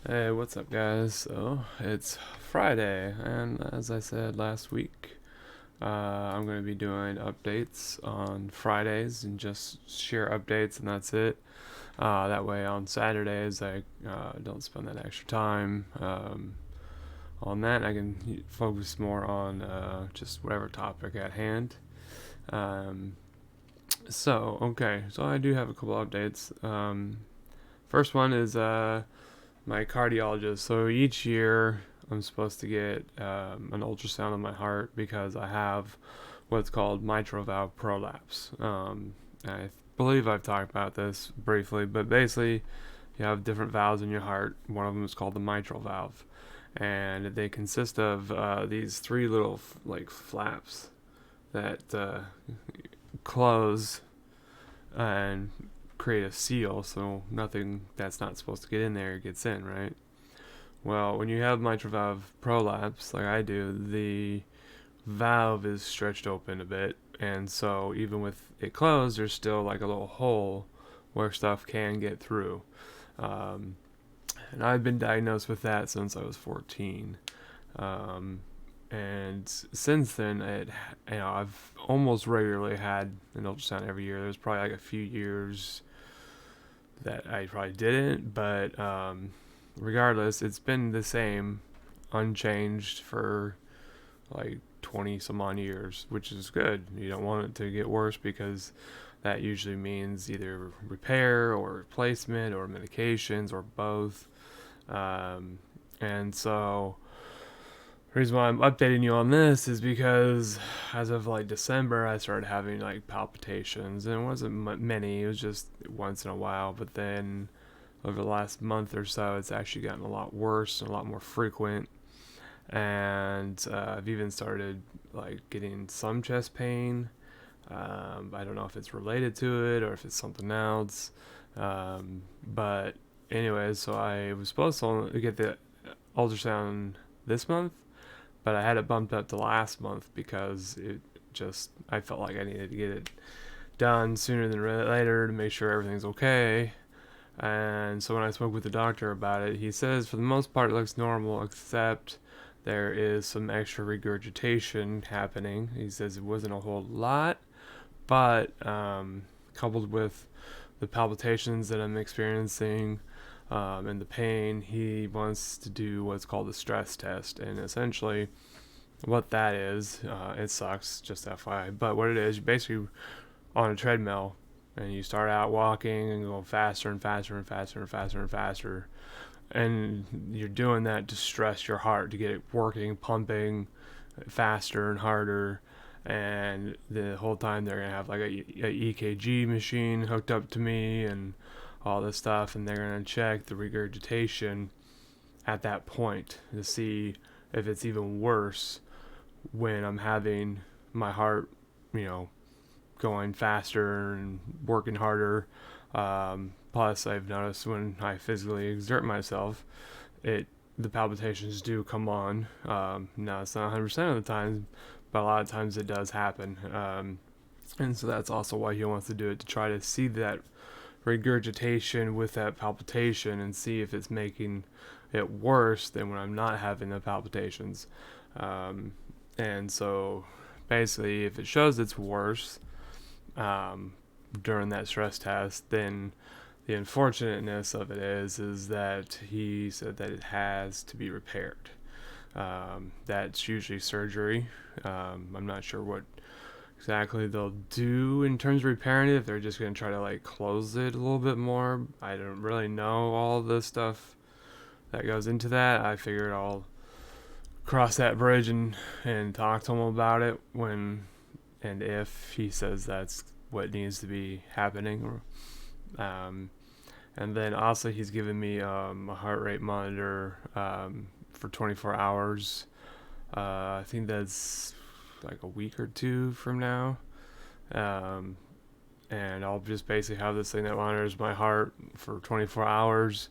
Hey, what's up, guys? So, it's Friday, and as I said last week, I'm going to be doing updates on Fridays and just share updates, and that's it. That way, on Saturdays, I don't spend that extra time on that. I can focus more on just whatever topic at hand. Um, so I do have a couple updates. First one is my cardiologist. So each year I'm supposed to get an ultrasound on my heart because I have what's called mitral valve prolapse. I believe I've talked about this briefly, but basically you have different valves in your heart. One of them is called the mitral valve, and they consist of these three little like flaps that close and create a seal, so nothing that's not supposed to get in there gets in, right? Well, when you have mitral valve prolapse, like I do, the valve is stretched open a bit, and so even with it closed, there's still like a little hole where stuff can get through. Um, and I've been diagnosed with that since I was 14. Um, and since then, I've almost regularly had an ultrasound every year. There's probably like a few years that I probably didn't, but regardless, it's been the same, unchanged for like 20 some odd years, which is good. You don't want it to get worse because that usually means either repair or replacement or medications or both. Um, and so the reason why I'm updating you on this is because as of like December, I started having like palpitations, and it wasn't many. It was just once in a while. But then over the last month or so, it's actually gotten a lot worse and a lot more frequent. And I've even started like getting some chest pain. I don't know if it's related to it or if it's something else. But anyways, so I was supposed to get the ultrasound this month, but I had it bumped up to last month because I felt like I needed to get it done sooner than later to make sure everything's okay. And so when I spoke with the doctor about it, he says for the most part it looks normal, except there is some extra regurgitation happening. He says it wasn't a whole lot, but coupled with the palpitations that I'm experiencing and the pain, he wants to do what's called a stress test. And essentially, what that is, it sucks, just FYI, but what it is, you basically on a treadmill and you start out walking and go faster and faster and faster and faster and faster, and you're doing that to stress your heart to get it working, pumping faster and harder. And the whole time they're gonna have like a EKG machine hooked up to me and all this stuff, and they're gonna check the regurgitation at that point to see if it's even worse when I'm having my heart, you know, going faster and working harder. Plus, I've noticed when I physically exert myself, it the palpitations do come on. Now it's not 100% of the time, but a lot of times it does happen. And so that's also why he wants to do it, to try to see that regurgitation with that palpitation and see if it's making it worse than when I'm not having the palpitations. Um, and so basically, if it shows it's worse um, during that stress test, then the unfortunateness of it is that he said that it has to be repaired. That's usually surgery. I'm not sure what exactly they'll do in terms of repairing it. If they're just going to try to like close it a little bit more, I don't really know all the stuff that goes into that. I figured I'll cross that bridge and talk to him about it when and if he says that's what needs to be happening. Um, and then also he's given me a heart rate monitor for 24 hours. I think that's like a week or two from now. Um, and I'll just basically have this thing that monitors my heart for 24 hours.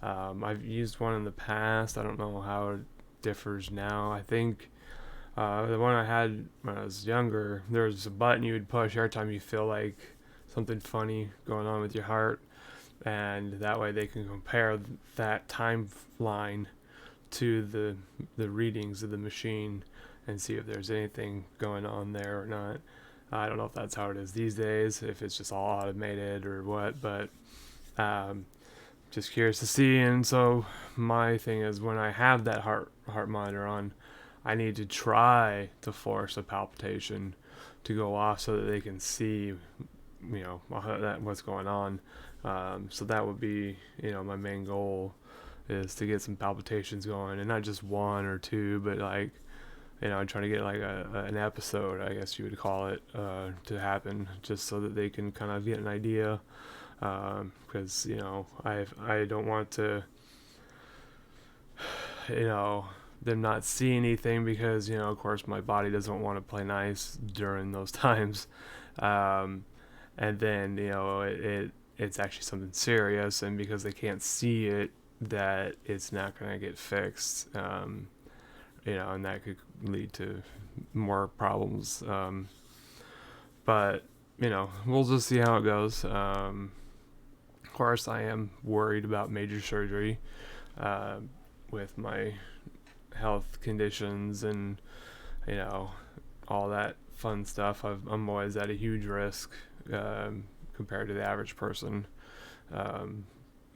I've used one in the past. I don't know how it differs now. I think the one I had when I was younger, there was a button you would push every time you feel like something funny going on with your heart, and that way they can compare that timeline to the readings of the machine and see if there's anything going on there or not. I don't know if that's how it is these days, if it's just all automated or what, but um, just curious to see. And so my thing is, when I have that heart monitor on, I need to try to force a palpitation to go off so that they can see, what's going on. So that would be, my main goal is to get some palpitations going, and not just one or two, but like, trying to get like an episode, I guess you would call it, to happen, just so that they can kind of get an idea. Because I don't want to, them not see anything, because of course my body doesn't want to play nice during those times, and then it's actually something serious, and because they can't see it, that it's not going to get fixed, and that could lead to more problems. But we'll just see how it goes. Of course, I am worried about major surgery with my health conditions and all that fun stuff. I'm always at a huge risk compared to the average person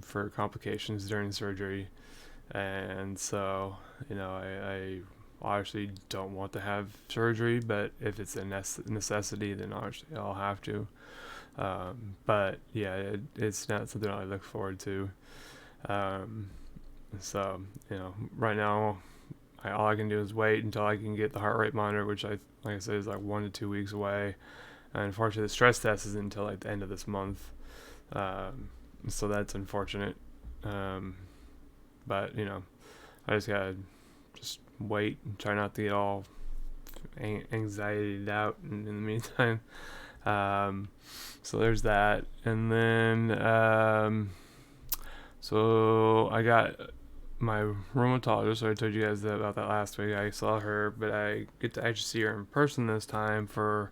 for complications during surgery, and so I obviously don't want to have surgery, but if it's a necessity, then obviously I'll have to. But yeah, it's not something I look forward to. So right now, all I can do is wait until I can get the heart rate monitor, which like I said, is like 1 to 2 weeks away. And unfortunately, the stress test is until like the end of this month. So that's unfortunate. But I just gotta just wait and try not to get all anxietied out in the meantime. So there's that. And then so I got my rheumatologist. So I told you guys about that last week. I saw her, but I get to actually see her in person this time for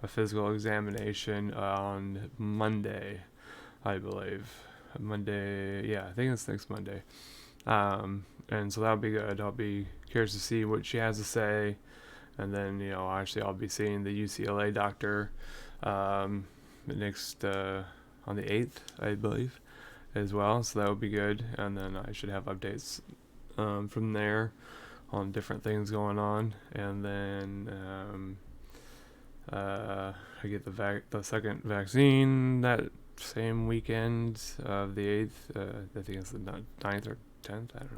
a physical examination on Monday, I believe. Monday, yeah, I think it's next Monday. And so that'll be good. I'll be curious to see what she has to say. And then, actually I'll be seeing the UCLA doctor next on the 8th, I believe, as well. So that would be good. And then I should have updates from there on different things going on. And then I get the second vaccine that same weekend of the 8th. I think it's the 9th or 10th. I don't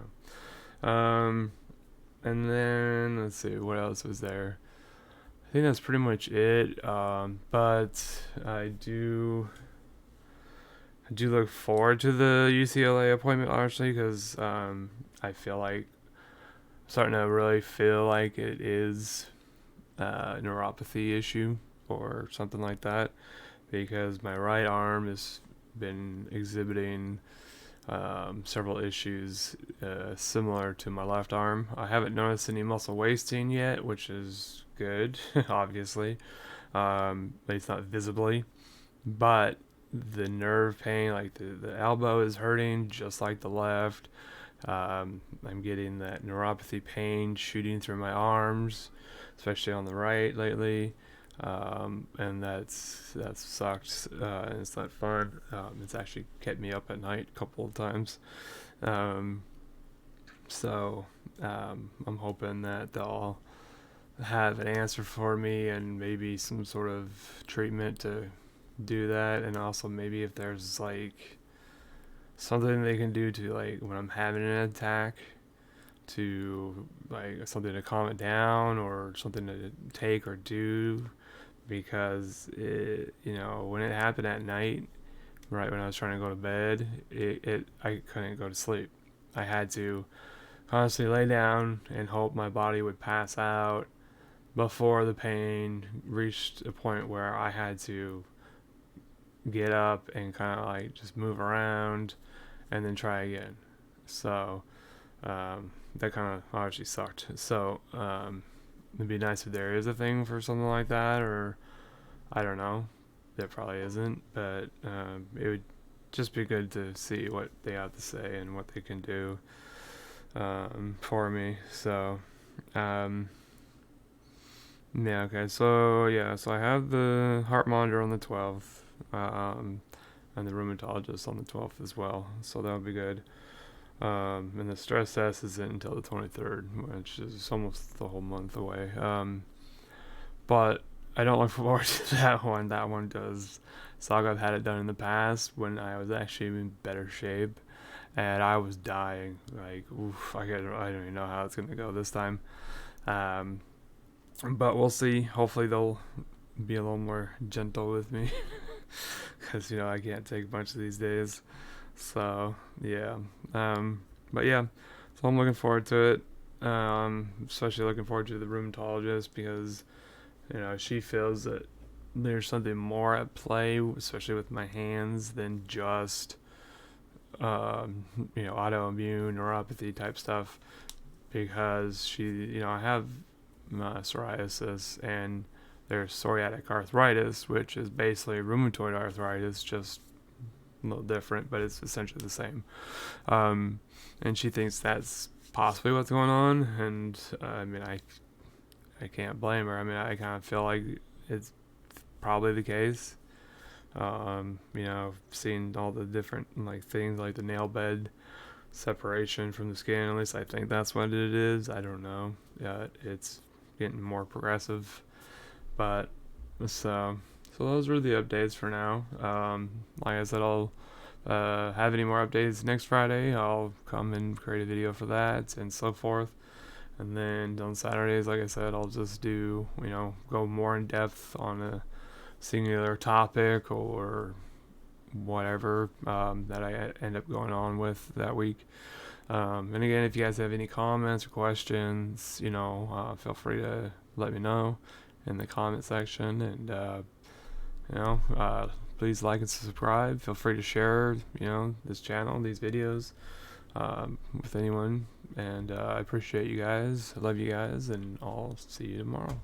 know. And then let's see, what else was there? I think that's pretty much it. But I do look forward to the UCLA appointment, honestly, because I feel like I'm starting to really feel like it is a neuropathy issue or something like that, because my right arm has been exhibiting several issues similar to my left arm. I haven't noticed any muscle wasting yet, which is good, obviously, at least not visibly. But the nerve pain, like the elbow is hurting just like the left. I'm getting that neuropathy pain shooting through my arms, especially on the right lately. And that's sucked, and it's not fun. It's actually kept me up at night a couple of times. So I'm hoping that they'll have an answer for me, and maybe some sort of treatment to do that, and also maybe if there's like something they can do to, like, when I'm having an attack, to like something to calm it down, or something to take or do, because when it happened at night, right when I was trying to go to bed, I couldn't go to sleep. I had to constantly lay down and hope my body would pass out before the pain reached a point where I had to get up and kind of like just move around and then try again. So that kind of obviously sucked. So it'd be nice if there is a thing for something like that, or I don't know. There probably isn't, but it would just be good to see what they have to say and what they can do for me. So, um, yeah, okay. So yeah, so I have the heart monitor on the 12th, and the rheumatologist on the 12th as well. So that'll be good. And the stress test isn't until the 23rd, which is almost the whole month away. But I don't look forward to that one. That one does suck. I've had it done in the past when I was actually in better shape, and I was dying. Like, oof, I don't even know how it's gonna go this time. Um, but we'll see. Hopefully they'll be a little more gentle with me, because I can't take much of these days. So yeah, but yeah, so I'm looking forward to it. Especially looking forward to the rheumatologist because she feels that there's something more at play, especially with my hands, than just autoimmune neuropathy type stuff. Because I have psoriasis and there's psoriatic arthritis, which is basically rheumatoid arthritis, just a little different, but it's essentially the same. And she thinks that's possibly what's going on, and I mean, I can't blame her. I mean, I kind of feel like it's probably the case. Seeing all the different things like the nail bed separation from the skin. At least I think that's what it is. I don't know. Yeah, it's getting more progressive, but so those were the updates for now. Like I said, I'll have any more updates next Friday. I'll come and create a video for that and so forth. And then on Saturdays, like I said, I'll just do, go more in depth on a singular topic or whatever that I end up going on with that week. And again, if you guys have any comments or questions, feel free to let me know in the comment section. And, please like and subscribe. Feel free to share, this channel, these videos with anyone. And I appreciate you guys. I love you guys, and I'll see you tomorrow.